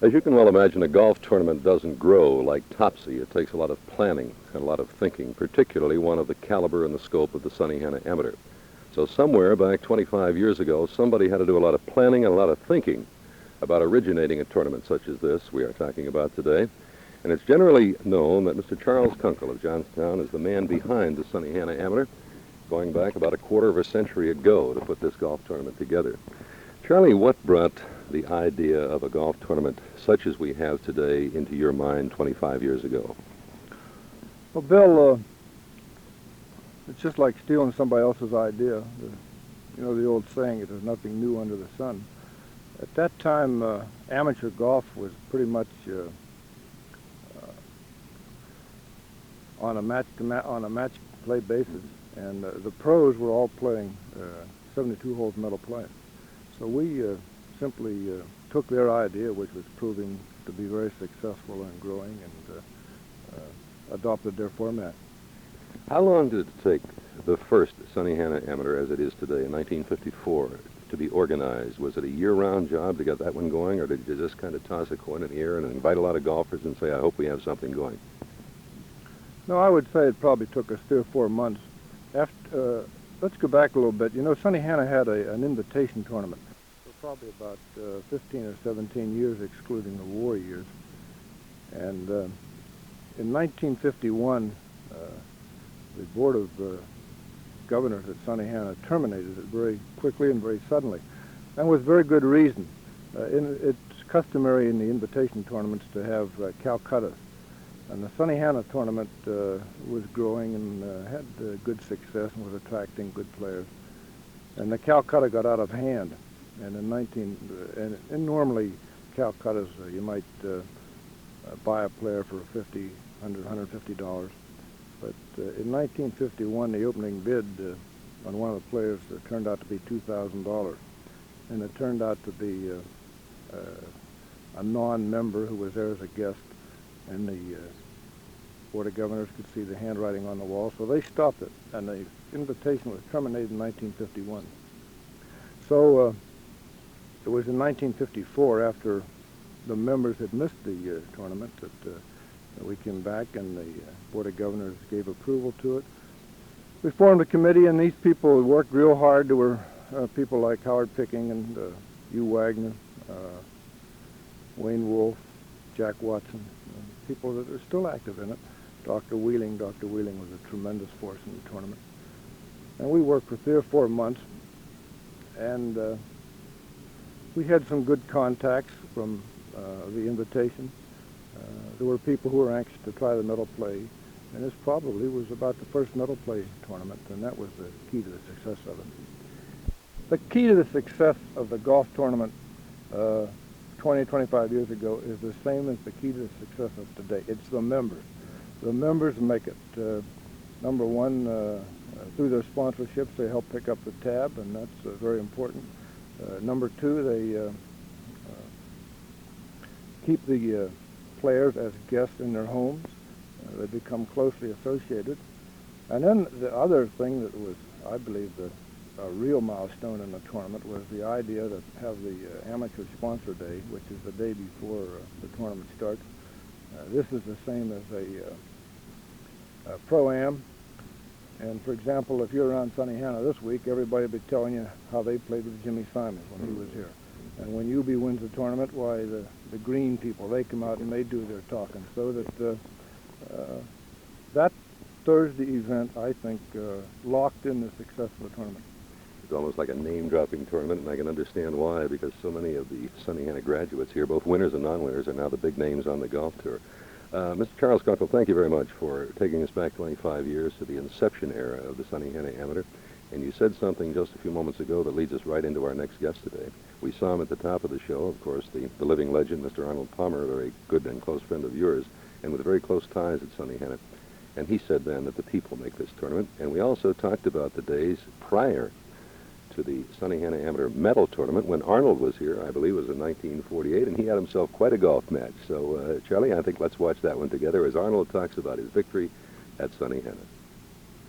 As you can well imagine, a golf tournament doesn't grow like Topsy. It takes a lot of planning and a lot of thinking, particularly one of the caliber and the scope of the Sunnyhanna Amateur. So somewhere back 25 years ago, somebody had to do a lot of planning and a lot of thinking about originating a tournament such as this we are talking about today. And it's generally known that Mr. Charles Kunkle of Johnstown is the man behind the Sunnyhanna Amateur, going back about a quarter of a century ago to put this golf tournament together. Charlie, what brought the idea of a golf tournament such as we have today into your mind 25 years ago? Well, Bill, it's just like stealing somebody else's idea. You know the old saying, there's nothing new under the sun. At that time, amateur golf was pretty much on a match play basis, and the pros were all playing 72 holes metal play. So we simply took their idea, which was proving to be very successful and growing, and adopted their format. How long did it take the first Sunnyhanna Amateur, as it is today, in 1954, to be organized? Was it a year-round job to get that one going, or did you just kind of toss a coin in the air and invite a lot of golfers and say, I hope we have something going? No, I would say it probably took us 3 or 4 months. After, let's go back a little bit. You know, Sunnyhanna had an invitation tournament for probably about 15 or 17 years, excluding the war years. And in 1951, the Board of Governors at Sunnyhanna terminated it very quickly and very suddenly, and with very good reason. It's customary in the invitation tournaments to have Calcuttas. And the Sunnyhanna tournament was growing and had good success and was attracting good players. And the Calcutta got out of hand. And in normally Calcuttas, you might buy a player for $50, $100, $150. But in 1951, the opening bid on one of the players turned out to be $2,000. And it turned out to be a non-member who was there as a guest. And the Board of Governors could see the handwriting on the wall, so they stopped it, and the invitation was terminated in 1951. So it was in 1954, after the members had missed the tournament, that we came back, and the Board of Governors gave approval to it. We formed a committee, and these people worked real hard. There were people like Howard Picking and Hugh Wagner, Wayne Wolf, Jack Watson, people that are still active in it. Dr. Wheeling was a tremendous force in the tournament. And we worked for 3 or 4 months, and we had some good contacts from the invitation. There were people who were anxious to try the metal play, and this probably was about the first metal play tournament, and that was the key to the success of it. The key to the success of the golf tournament 20, 25 years ago is the same as the key to the success of today. It's the members. The members make it. Number one, through their sponsorships, they help pick up the tab, and that's very important. Number two, they keep the players as guests in their homes. They become closely associated. And then the other thing that was, I believe, a real milestone in the tournament was the idea to have the amateur sponsor day, which is the day before the tournament starts. This is the same as a pro-am. And for example, if you're around Sunnyhanna this week, everybody will be telling you how they played with Jimmy Simons when he was here. And when UB wins the tournament, why, the green people, they come out and they do their talking. So that that Thursday event, I think, locked in the success of the tournament. It's almost like a name-dropping tournament, and I can understand why, because so many of the Sunnyhanna graduates here, both winners and non-winners, are now the big names on the golf tour. Mr. Charles Kunkle, thank you very much for taking us back 25 years to the inception era of the Sunnyhanna Amateur. And you said something just a few moments ago that leads us right into our next guest today. We saw him at the top of the show, of course, the living legend, Mr. Arnold Palmer, a very good and close friend of yours, and with very close ties at Sunnyhanna. And he said then that the people make this tournament. And we also talked about the days prior to the Sunnyhanna Amateur Medal Tournament when Arnold was here, I believe it was in 1948, and he had himself quite a golf match. So, Charlie, I think let's watch that one together as Arnold talks about his victory at Sunnyhanna.